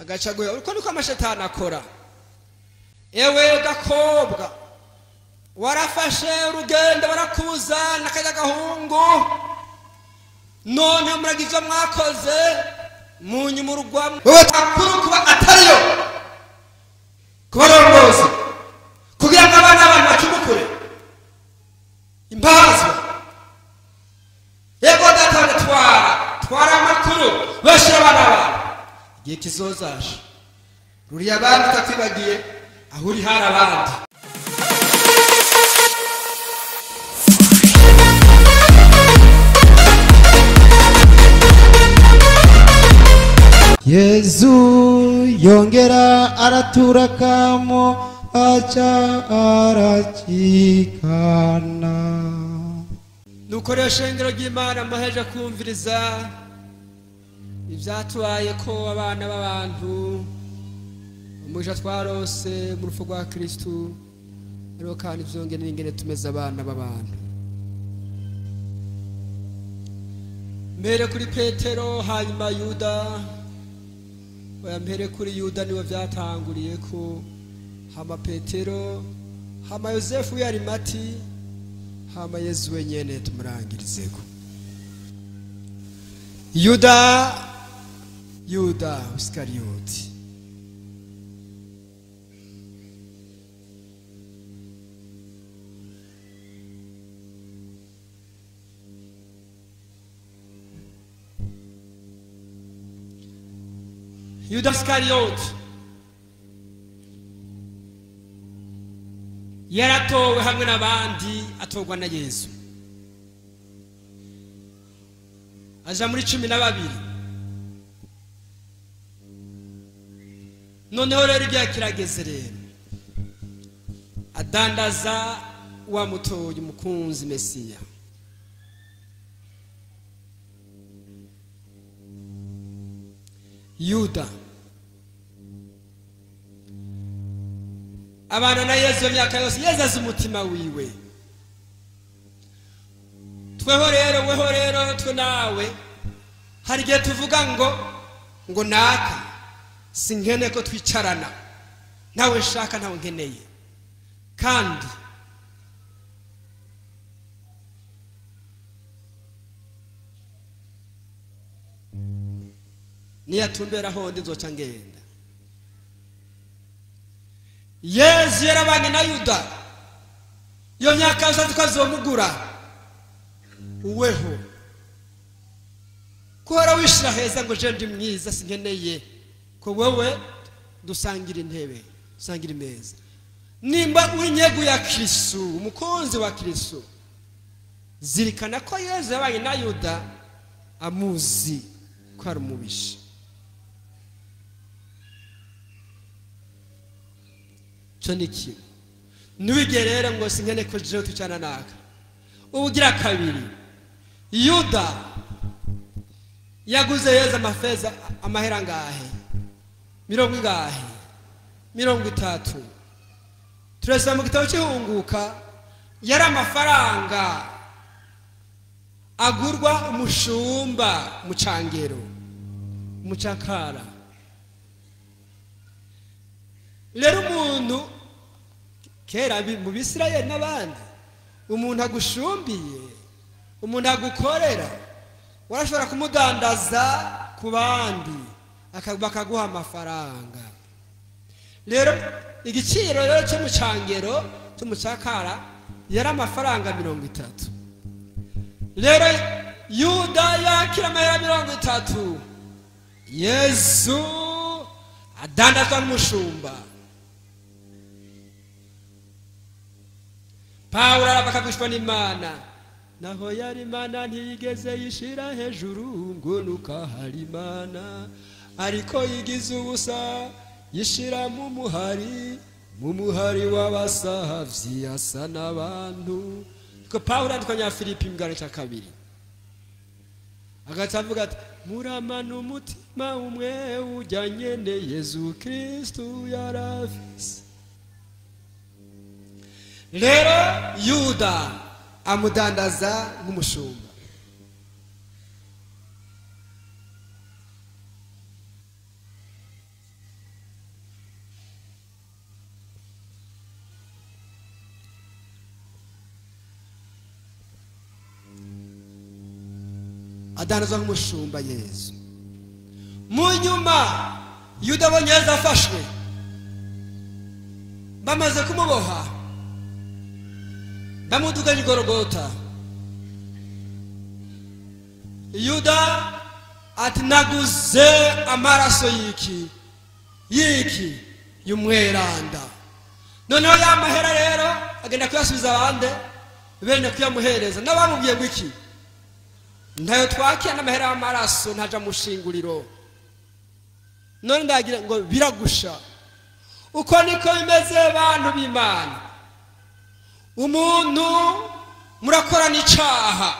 agacagoya uko niko amashetani akora. Ewe gakobwa warafashe urugendo barakuzana kajya gahungu none muragize mwakoze munyumurugwa wowe takuru kuba atariyo kubarongoza kugira ngo abana bacumukure imbazo yego datane twara amakuru bashira abana igihe kizozaje ruri abandi takwibagiye aho uri hari abandi. Yesu yongera araturakamo aca arachikana. Nukoresha ingero ry'Imana maheje kumviriza ivyatubaye ko abana b'abantu umuja twarose mu rufu rwa Kristo rero kandi vyongera n'ingene tumeze abana b'abantu. Mbere kuri Petero hanyuma Yuda, mbere kuri Yuda niwe vyatanguriye ko hama Petero hama Yosefu yari mati hama Yesu wenyene tumurangirizeko. Yuda Iskariyoti. Yuda Iskariyoti yaratowe hamwe n'abandi atogwa na Yesu aja muri 12. Noneho rero igihe kirageze rero adandaza wa mutoyi umukunzi Mesiya. Yuda abana na Yesu myaka yose yezaza umutima wiwe. Weho rero twe nawe hari gihe tuvuga ngo naka sinkene ko twicarana nawe shaka nawe nkeneye kandi niyatumbera hondi nzoca ngenda. Yesu yarabanye na Yuda yo myaka yose tukazomugura uweho kuhora wishira heza ngo je ndi mwiza sinkeneye ko wewe dusangira intebe dusangira imeza. Nimba unyegu ya Kristo umukonzi wa Kristo zirikana ko Yesu yabanye na Yuda amuzi ko ari umubisha. Choniki nubigerera ngo sinkene ko je tucana naka. Ubugira kabiri Yuda yaguze Yesu amafeza amahera ngahe 30. Turasa mu gitabo cy'ihunguka yari amafaranga agurwa umushumba mucangero mucakara. Rero umuntu kera mu Bisirayeli n'abandi umuntu agushumbiye umuntu agukorera warashobora kumudandaza ku bandi bakaguha amafaranga. Rero igiciro rero cyo mucangero cyo mucakara yari amafaranga 30. Rero Yuda yakira amahera 30 Yesu adandaza n'umushumba. Paulo arabakabishwa n'Imana naho yari Imana ntiyigeze yishira hejuru ngo nuka hari Imana ariko yigize ubusa yishira mu muhari w'abasahavyi asa n'abantu. Ko Paulo andikanya Filipi mugane cya 2 agacavuga ati muramana umutima umwe ujyanye ne Yesu Kristo yarafise. Rero Yuda amudandaza nk'umushumba. adanazwa nk'umushumba Yesu. Mu nyuma Yuda abonye Yesu afashwe, bamaze kumuboha bamuduganya Igorogota. Yuda ati naguze amaraso yiki y'umweranda. Noneho yamahera rero agenda kuyasubiza abande bene kuyamuhereza. Nabamubwiye ngo iki? Ntayo twakiye n'amahera y'amaraso ntaja mushinguriro. None ndagira ngo biragusha. Uko niko bimeze abantu b'Imana. Umuntu murakorana icaha,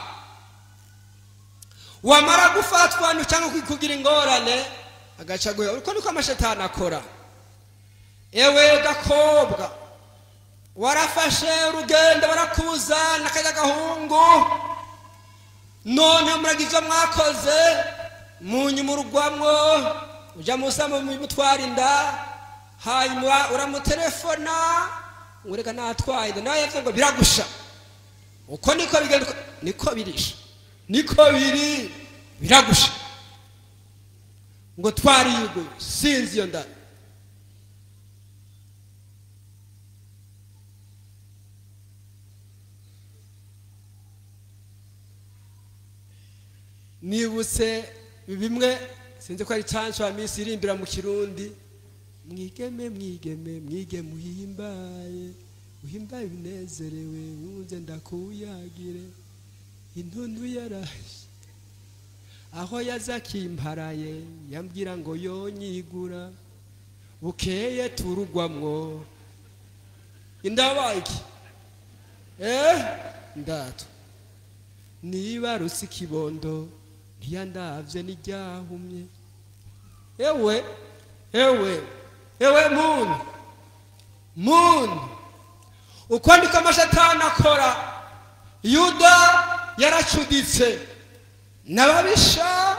wamara gufatwa cyangwa kugira ingorane agacagoya. Uko niko amashetani akora. Ewe gakobwa, warafashe urugendo barakuzana kajya gahungu, none muragize mwakoze munyumurugwamwo uja musama mutwara inda, hanyuma uramutelefona ureka natwaye inda, nawe yavuze ngo biragusha. Uko niko bigenda, niko birisha, niko biri, biragusha ngo twariyugo sinzi iyo nda. Nibutse bimwe sinzi ko ari canco wa misi irimbira mu Kirundi, mwigeme uhimbaye binezerewe, unze ndakuyagire intuntu yaraje, aho yazakimparaye yambwira ngo yonyigura, bukeye turugwamwo indabaki ndatu niba rusi kibondo ntiyandavye n'iryahumye. Ewe muntu, uko ndiko amashetani akora. Yuda yaracuditse n'ababisha,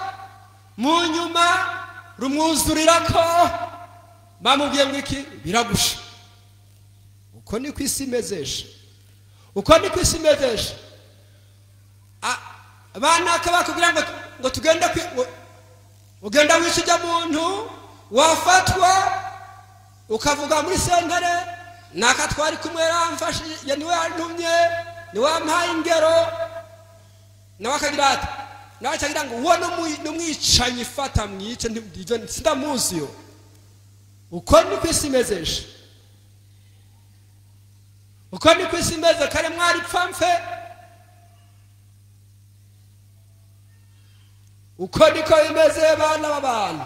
mu nyuma rumwuzurirako, bamubwiye ngo iki? Biragusha. Uko niko isi imezesha, uko niko isi imezesha. Banaka bakubwira ngo tugende ugenda wishyujya muntu, wafatwa ukavuga muri sentare naka twari kumwe ramfashe ya niwe yantumye niwe wampaye ingero, nawe akagira ati nawe akagira ngo uwo n'umwicanyi fata mwice sindamuzi yo. Uko niko isi imezesha, uko niko isi imeze. Kare mwari pfamfe, uko niko bimeze bana b'abantu.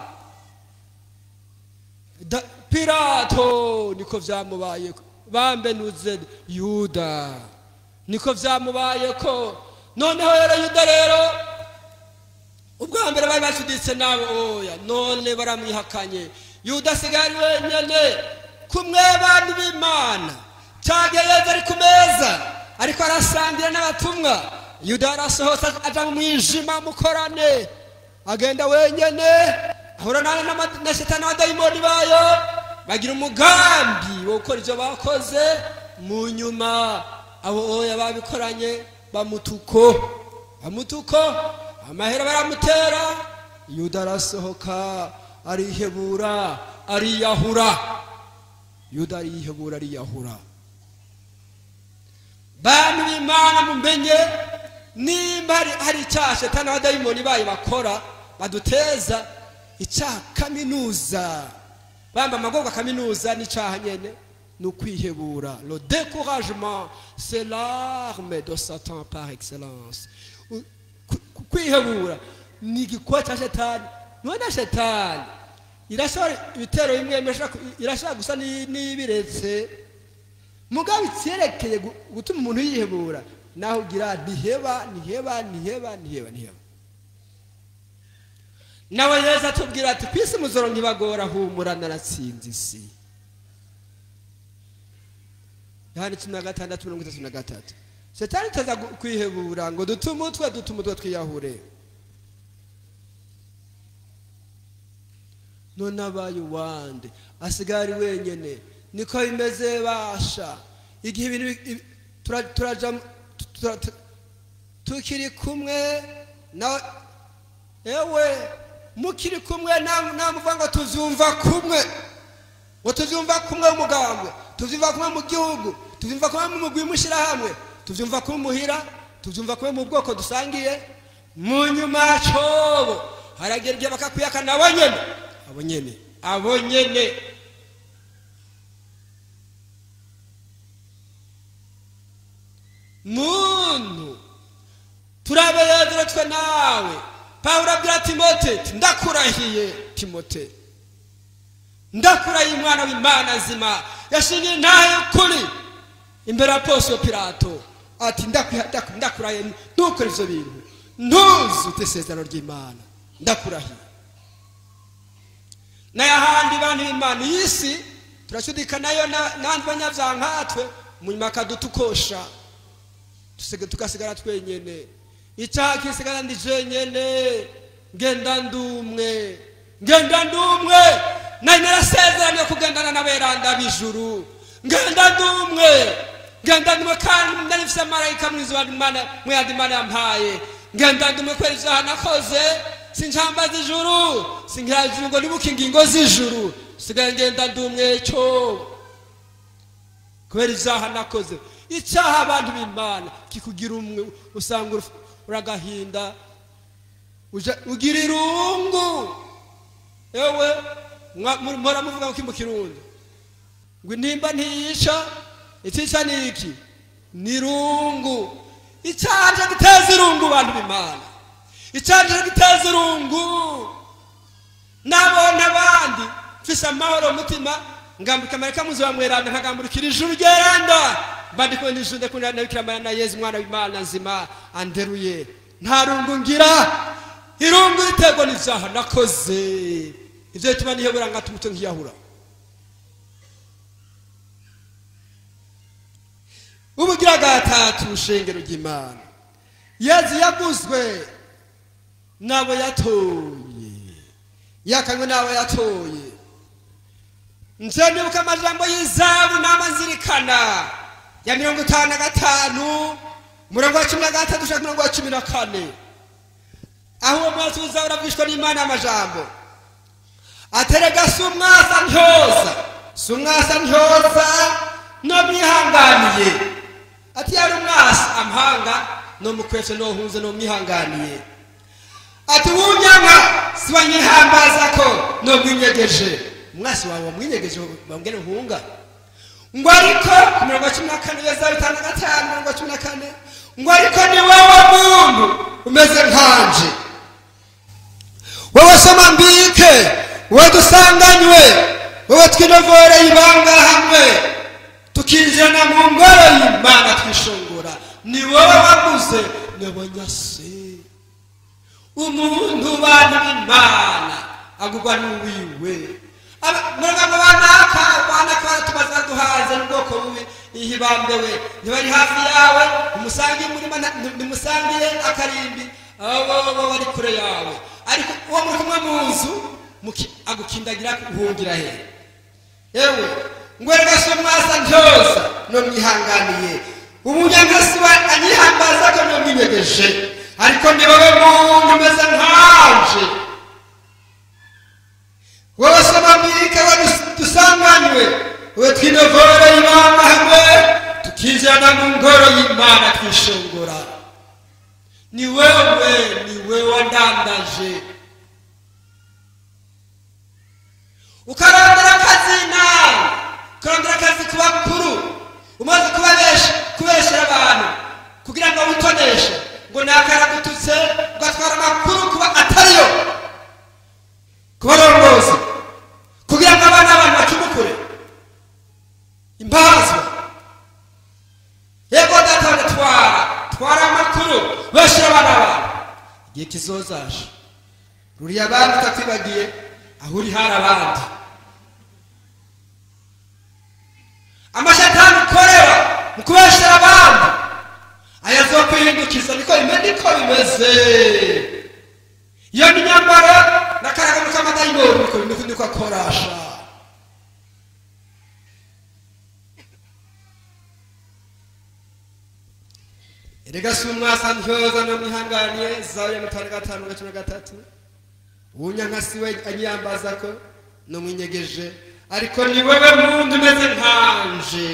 Pilato niko vyamubayeko, bambenuze Yuda niko vyamubayeko. Noneho rero Yuda rero ubwa mbere bari bashuditse nabo, oya none baramwihakanye. Yuda asigaye wenyene kumwe abantu b'Imana, cyageze ari ku meza ariko arasangira n'abatumwa. Yuda arasohotse aja mu mwijima mukorane, agenda wenyene, ahorana na Shetani n'abadayimoni bayo, bagira umugambi wo gukora ivyo bakoze. Mu nyuma abo oya babikoranye bamutuko, amahera baramutera. Yuda arasohoka arihebura ariyahura. Yuda ariyahura. Bantu b'Imana mumenye, nimba hari icyaha Shetani n'abadayimoni bayo bakora baduteza, icyaha kaminuza, bamba amagorwa kaminuza n'icyaha nyene n'ukwihebura. Le découragement c'est l'arme de Satan par excellence. Kwihebura ni igikwa cya Shetani. None Shetani irashobora ibitero bimwe irashobora gusa n'ibiretse, mugabe cyerekeye gutuma umuntu yihebura, naho ugira niheba. Nawe Yesu atubwira ati kwisi muzoro ntibagora, humura naratsinze isi. Yohana 16:33. Shetani taza kwihebura ngo dutumutwe twiyahure. None abaye wande asigari wenyene, niko bimeze basha. Igihe ibintu turaja tukiri kumwe ewe mukiri kumwe namuvuga ngo tuzumva kumwe, ngo tuzumva kumwe umugambwe, tuzumva kumwe mu gihugu, tuzumva kumwe mu mugwi mushirahamwe, tuzumva kumwe muhira, tuzumva kumwe mu bwoko dusangiye. Mu nyuma cobo haragera igihe bakakuyakana abo nyene muntu turabeyedere twe nawe. Pawulo abwira Timote, ndakurahiye Timote, ndakurahiye umwana w'Imana nzima yashingiye ntayo kuri imbere ya Ponsiyo Pilato, ati ndakurahiye ntukore ivyo bintu, ntuzute isezerano ry'Imana, ndakurahiye. N'ayahandi bantu b'Imana y'isi turashudikanayo n'abandi banyavyaha nkatwe, munyuma akadutukosha tukasigara twenyene. Icyaha kisigara ndi jenyene, ngenda ndumwe nari narasezeranye kugendana n'aberanda b'ijuru, ngenda ndumwe kandi ndarifise marayika mwiza mw'ayandi Imana yampaye, ngenda ndumwe kubera ivyaha nakoze, sinjambaza ijuru, sinkira ijuru ngo nibuke ingingo z'ijuru, sigaye ngenda ndumwe cyo kubera ivyaha nakoze. Icyaha abantu b'Imana kikugira umwe, usanga uragahinda, ugira irungu. Ewe mpora muvuga ngo mu Kirundi ngo intimba ntiyica, itica niki? Ni irungu. Icyaha giteza irungu abantu b'Imana, icyaha giteza irungu. Nabona abandi mfise amahoro umutima, ngambika mareka muzi bamweranda, nkagamburikira ijuru ryeranda, bandiko n'ijuru ndekunda na Bikira Mariya na Yezu umwana w'Imana nzima anderuye, nta rungu ngira. Irungu riterwa n'ivyaha nakoze, ivyo bituma nihebura ngata umutwe nkiyahura. Ubugira gatatu ushengero ry'Imana, Yezu yaguzwe nabo yatoye, yakanywe nabo yatoye. Nje nibuka amajambo y'Izabu n'amazirikana ya 55 umurongo wa 13 gushika umurongo wa 14, aho umuntu uzabura bwishwa n'Imana amajambo aterega sumwasa ntyoza no mwihanganiye, ati yari umwasa amhanga no mukwese no hunze no mwihanganiye, ati wunyanga sibanyihambaza ko no mwinyegeje. Umwasi wawe wamwinyegeje bambwene hunga ngo ariko ku mirongo 14 ya Zaburi 5 mirongo 14 ngo ariko ni wowe muntu umeze nkanje, wowe soma mbike, wowe dusanganywe, wowe twinovore ibanga hamwe, tukinjirana mu ngoro y'Imana twishongora. Ni wowe waguze n'abanyase umuntu bantu b'Imana agugwa n'uwiwe. Muragamba banaka tubaza duhaze n'ubwoko bubi ihibambewe, ntibari hafi yawe, umusangi murima nimusangire akarimbi, abo bari kure yawe, ariko uwo muri kumwe mu nzu agukindagira uhungira he. Ewe ngwereka so mwasa ntyoza no mwihanganiye, umunyangasi wa anyihambaza ko no mwinyegeje, ariko ndibawe muntu meze nkanje, wowe soma mbike, wowe dusanganywe, wowe twinovore ibanga hamwe, tukinjirana mu ngoro y'Imana twishongora. Ni wewe wandandaje, ukarondera akazi ku bakuru, umaze kubeshera abantu kugira ngo witoneshe, ngo nakaragututse ugatwara amakuru kuba atariyo, kubarongozi kugira ngo abana abantu bacumukure imbazwa. Yego datane twara amakuru bashira abana abantu, igihe kizozaje ruri abandi utakwibagiye aho uri hari abandi. Amashatani ukorera mu kubeshera abandi ayazokwihindukiza, niko bimeze. Iyo ni nyambara nakaraga amadayimoni niko akorasha. Erega si umwasa ntyoza no mwihanganiye, Zaburi 5:5-13. unyankasi we anyambaza ko numwinyegeje ariko ni wewe muntu meze nkanje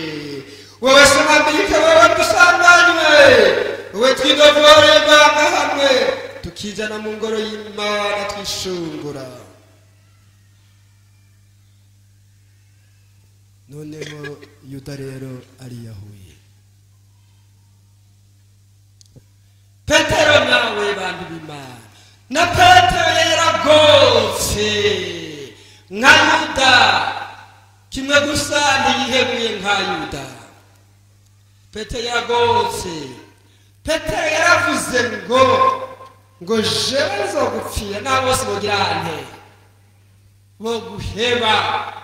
wowe somambike wowe dusanganywe wowe twidovore banga hamwe tukijana mu ngoro y'Imana twishungura noneho Yuda rero ariyahuye Petero nawe bantu b'Imana na Petero yaragotse nka Yuda kimwe gusa ntiyihebuye nka Yuda Petero yaragotse Petero yaravuze ngo jewe nzogupfira na bose bogirante bo guheba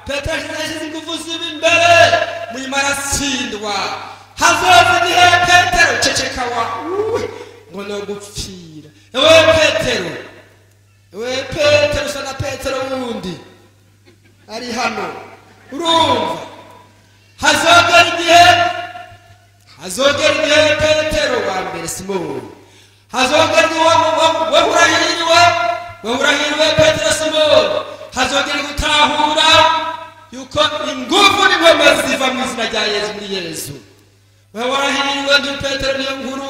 Petero yashyize ingufu ziba imbere munyuma aratsindwa hazoza igihe Petero ceceka ngo no gupfira ewe Petero sana Petero wundi ari hano urumva hazogera igihe Petero wa mbere Simoni hazogera wahurahiriwe Petero Simoni hazogera gutahura yuko ingufu n'ingoma ziva mu izina rya Yesu muri Yesu wahurahiriwe ndi Petero niyo nkuru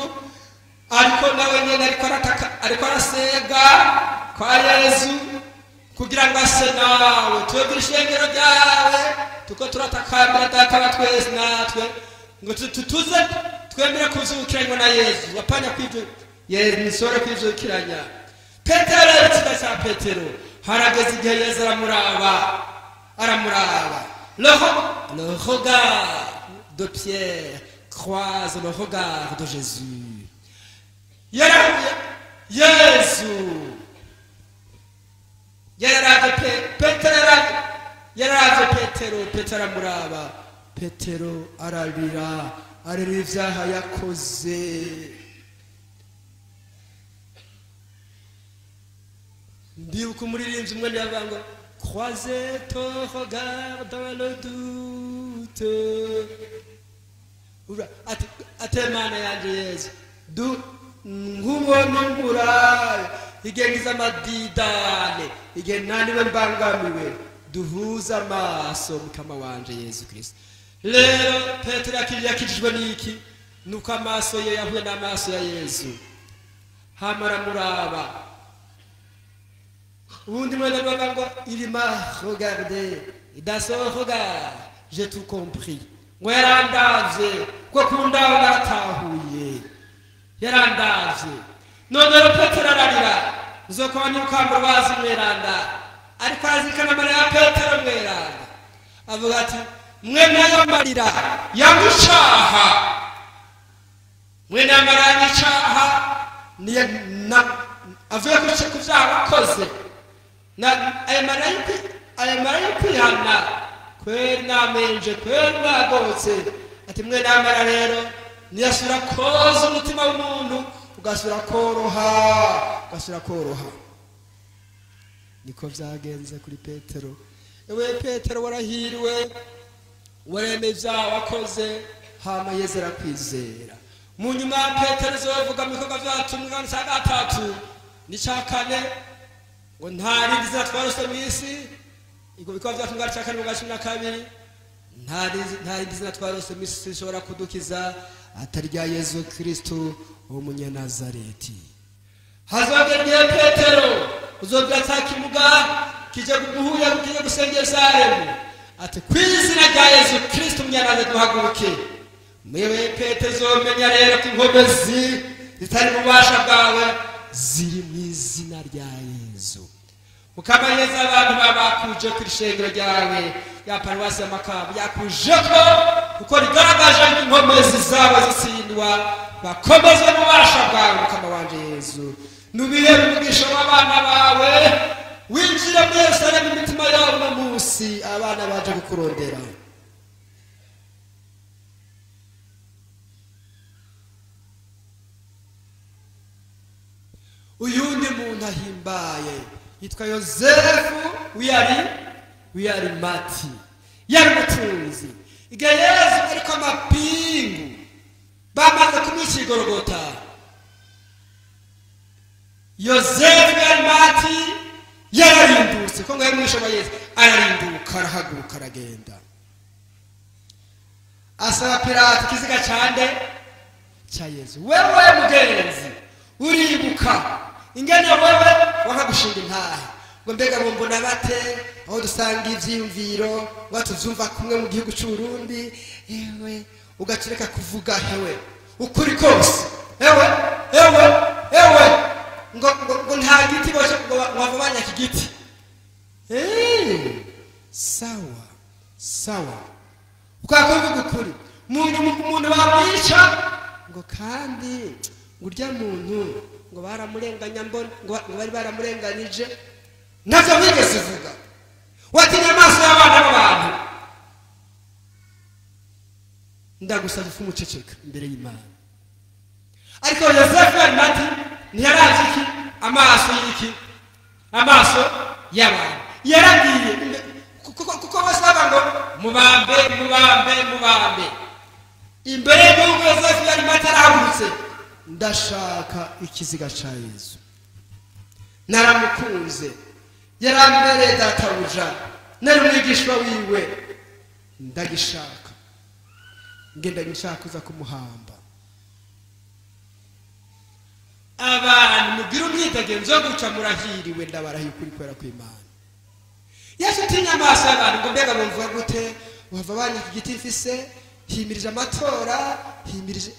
ariko nawe nyene ariko arasega kwa Yesu kugira ngo ase nawe twebwe ishengero ryawe tuko turatakambira data wa twese natwe ngo tutuze twemere kuzukiranywa na Yesu apanya kwivyo Yesu nisore kwizukiranya Petero yitsa Petero harageze igihe Yesu aramuraba le regard de Pierre croise le regard de Jésus Yesu Petero amuraba Petero ararira ivyaha yakoze ndibuka umuririmbyi umwe yavuga croisez ton regard dans le doute ate mana yanje Yesu nkubona nkuraye igengiza amadidane igenaniwe mbangamiwe duhuza amaso mukama wanje Yesu Kristo lero Petero yakijijwe niki nuko amaso ye yahuye n'amaso ya Yesu hamara muraba ubundi mwene ngo il m'a regardé dans son regard j'ai tout compris ngo yarandavye ko kundaho natahuye yarandavye none Petero ararira uzokubona ukambura bazi mweranda ariko azikana Mariya Petero mweranda avuga ati mwe nayo marira yagucaha mwe namaranye icaha niye avuye ku vyaha wakoze na aya maraya kwihana kweri namenje kweri nagotse ati mwe namara rero niyasura koza umutima w'umuntu ugasura koroha niko vyagenze kuri Petero ewe Petero warahiriwe waremeza wakoze hama Yesu arakwizera mu nyuma Petero zovuga mikoga vyatumwa n'isa gatatu n'icakane ngo ntarindi zina twarose mwisi iko bikwa vyatumwa n'icakane mu 12 ntarindi zina twarose mwisi zishobora kudukiza atari rya Yesu Kristo w'umunyanazareti hazogera Petero uzobya takimuga kije guhuya kije gusengera Yerusalemu ati kwizina rya Yesu Kristo umunyanazareti duhaguruke mwewe Petero zomenya rero ko inkomezi zitari mu bubasha bwawe ziri mu izina rya Yesu ukaba Yesu abantu babakuje ku ishengero ryawe ya paruwasi ya Makamba yakujeko kuko rigaragaje inkomezi zabo zitsindwa bakomeze mu bubasha bwawe ukaba wanje Yesu nubihe umugisha w'abana bawe winjira mu Yerusalemu imitima yabo no munsi abana baje gukurondera uyundi muntu ahimbaye yitwa Yosefu wiyari mati yari mutunzi igihe Yesu ariko amapingu bamaze kumwica Igorogota Yosefu yari mati yararindutse ko ngo yamwishe Yesu ararinduka arahaguruka aragenda asaba Pilato ikiziga cyande cya Yesu. Wewe mugenzi uribuka ingene wewe wakagushinga intahe ngo mbega bombona bate aho dusanga ivyiyumviro batuzumva kumwe mu gihugu cy'u Burundi ewe ugacireka kuvuga hewe ukuri kose ewe ngo nta giti bose ngo wavubanya kigiti sawa ukakuvuga ukuri umuntu bamwica ngo kandi ngurya muntu ngo baramurenganya mbona ngo bari baramurenganije navyo wigeze uvuga watinya amaso y'abana b'abantu ndagusaba umuceceka imbere y'Imana. Ariko Yosefu Arimati ntiyarazi iki amaso y'iki amaso y'abantu yaragiye kuko basaba ngo mubambe imbere y'uko Yosefu Arimati arahagurutse ndashaka ikiziga ca Yesu naramukunze yarambere databuja nari umwigishwa wiwe ndagishaka ngenda ngishaka kuza kumuhamba. Abantu mugira umwitegenzo guca murahiriwe ndabarahiye kuri kwera kw'Imana. Yesu tinya amaso y'abantu ngo mbega bumva gute wava banya ku giti mfise himirije amatora himirije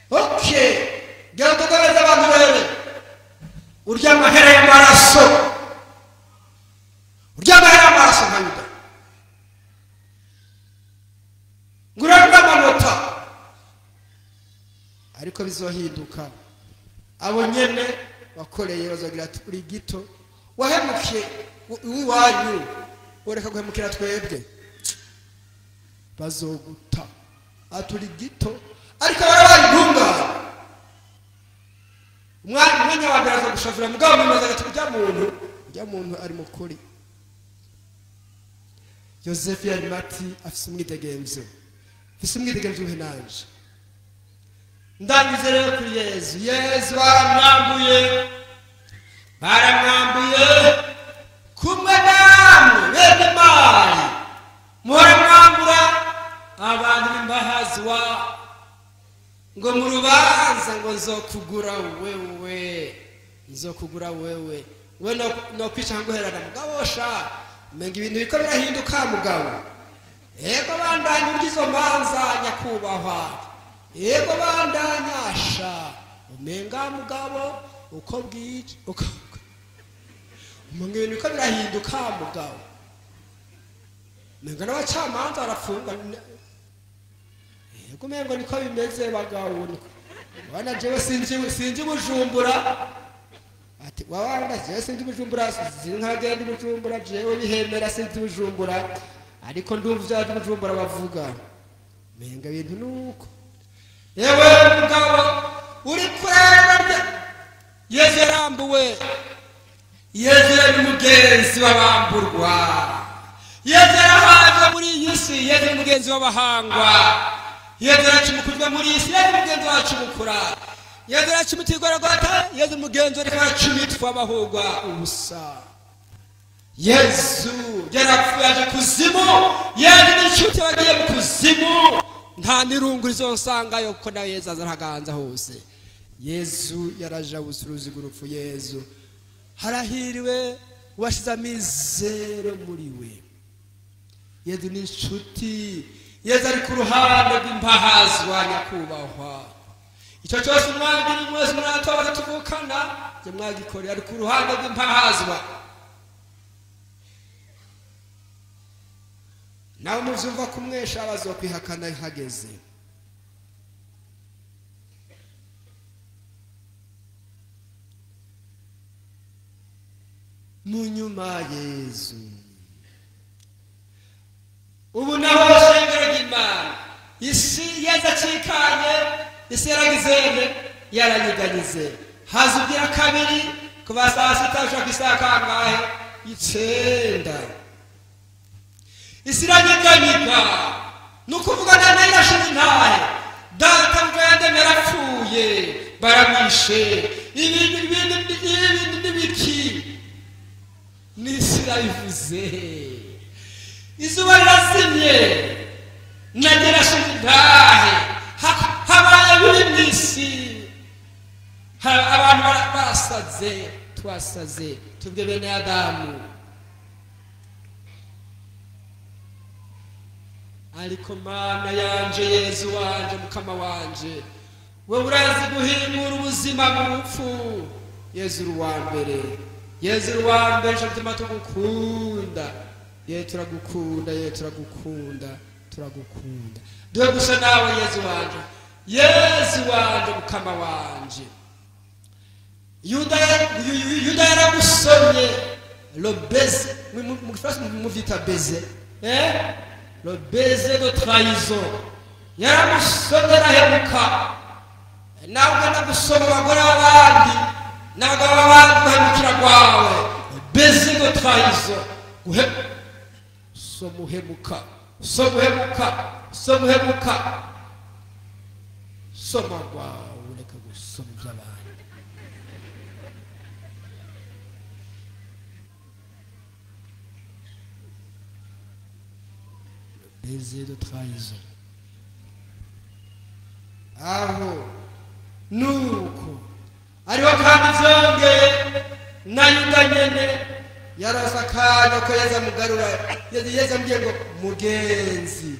okay gero tugareza abantu rero urya amahera y'amaraso nka Yuda nguramba amanota ariko bizohinduka abo nyene wakoreye bazogira ati uri gito wahemukiye wiwanyu ureka guhemukira twebwe bazoguta aturi gito ariko barabayintunga umwanya wa mbere azagushavira mugabo mumaze ati urya muntu ari mukuri. Yosefu Arimati afise umwitegenzo uhenanje ndangize rero kuri Yesu baramwambuye kumwe namwe bene mari muramwambura abantu b'imbahazwa ngo mu rubanza ngo nzokugura wewe no kwica nguherana mugabo sha menga ibintu biko birahinduka mugabo yego bandanya uryizo manza nyakubahwa yego bandanya sha umenga mugabo uko bwije umenga ibintu biko birahinduka mugabo menga n'abacamanza arafunga yego mengo niko bimeze bagabo bana jewe sinzi Bujumbura ati wawanda jewe sinzi Bujumbura zinkagenda Bujumbura jewe bihemera sinzi Bujumbura ariko ndumva bya Bujumbura bavuga menga ibintu nuko yewe mugabo uri kureba Yesu yarambuwe Yesu ari mugenzi w'abamburwa Yesu arahaza muri iyi si Yesu ari mugenzi w'abahangwa Yesu aracumukuzwa muri iyi si Yesu mugenzi wacumukura Yesu aracumutirwa rwata Yesu mugenzi ariko aracumitwa abahugwa ubusa Yesu yarapfuye aje kuzimu Yesu n'inshuti bagiye mu kuzimu nta nirungu rizonsangayo kuko na Yesu azaraganza hose. Yesu yaraja busuruzi gurupfu Yesu harahiriwe washize amizero muri we. Yesu n'inshuti Yesu ari ku ruhande rw'impahazwa nyakubahwa icyo cyose mwagiri mwese muratoza tuvukana je mwagikorera ari ku ruhande rw'impahazwa nawe muvyumva kumwesha abazokwihakana hageze. Munyuma Yesu ubu naho shengero ry'Imana isi yazacikanye isi yaranyiganize hazubwira kabiri kuba saa sita ushaka isaha kangahe 9 isi iranyiganika nukuvuga nane irashira intahe data mvende narapfuye baramwishe ibintu n'ibiki n'isi irabivuze izuba rirazimye nagera shije intahe habaye buri mwisi abantu basaze twasaze tubwe bene Adamu ariko Mana yanje Yezu wanje Mukama wanje we urazi guhindura ubuzima mu bupfu Yezu ruwambere nshatuma tugukunda turagukunda duhe gusa nawe Yezu wanje Mukama wanje Yuda yaragusomye le baiser mu vita baiser le baiser de trahison yaramusomye arahemuka nawe ugana gusoma abagore b'abandi n'abagabo b'abandi guhemukira kwawe baiser de trahison somuhemuka soma kwawe ureka gusoma iby'abandi baiser de trahison aho nuko ariho kandi byongeye na Yuda nyene yarasa akanya ko yeza mugarura yeza mbye ngo mugenzi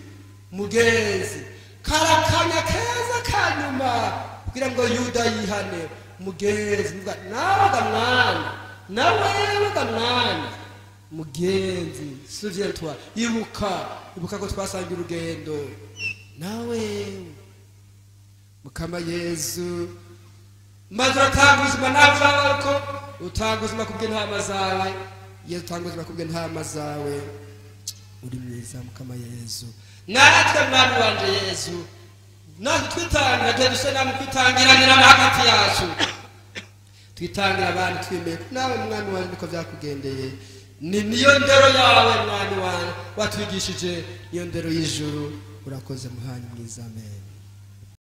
karakanya keza kanyuma kugira ngo Yuda yihane mugenzi nawe mwana mugenzi souviens-toi ibuka ko twasangira urugendo nawe Mukama Yezu maze uratanga ubuzima nawe ko utanga ubuzima kubw'intama zawe Yezu utanga ubuzima kubw'intama zawe uri mwiza Mukama Yezu natwe mwana wanje Yezu natwe twitangira duse namwe kwitangiranira hagati yacu twitangira abantu twimeye nawe mwana wanje niko byakugendeye niyo ndero yawe mwana wanje watwigishije iyo ndero y'ijuru urakoze muhanyi mwiza amen.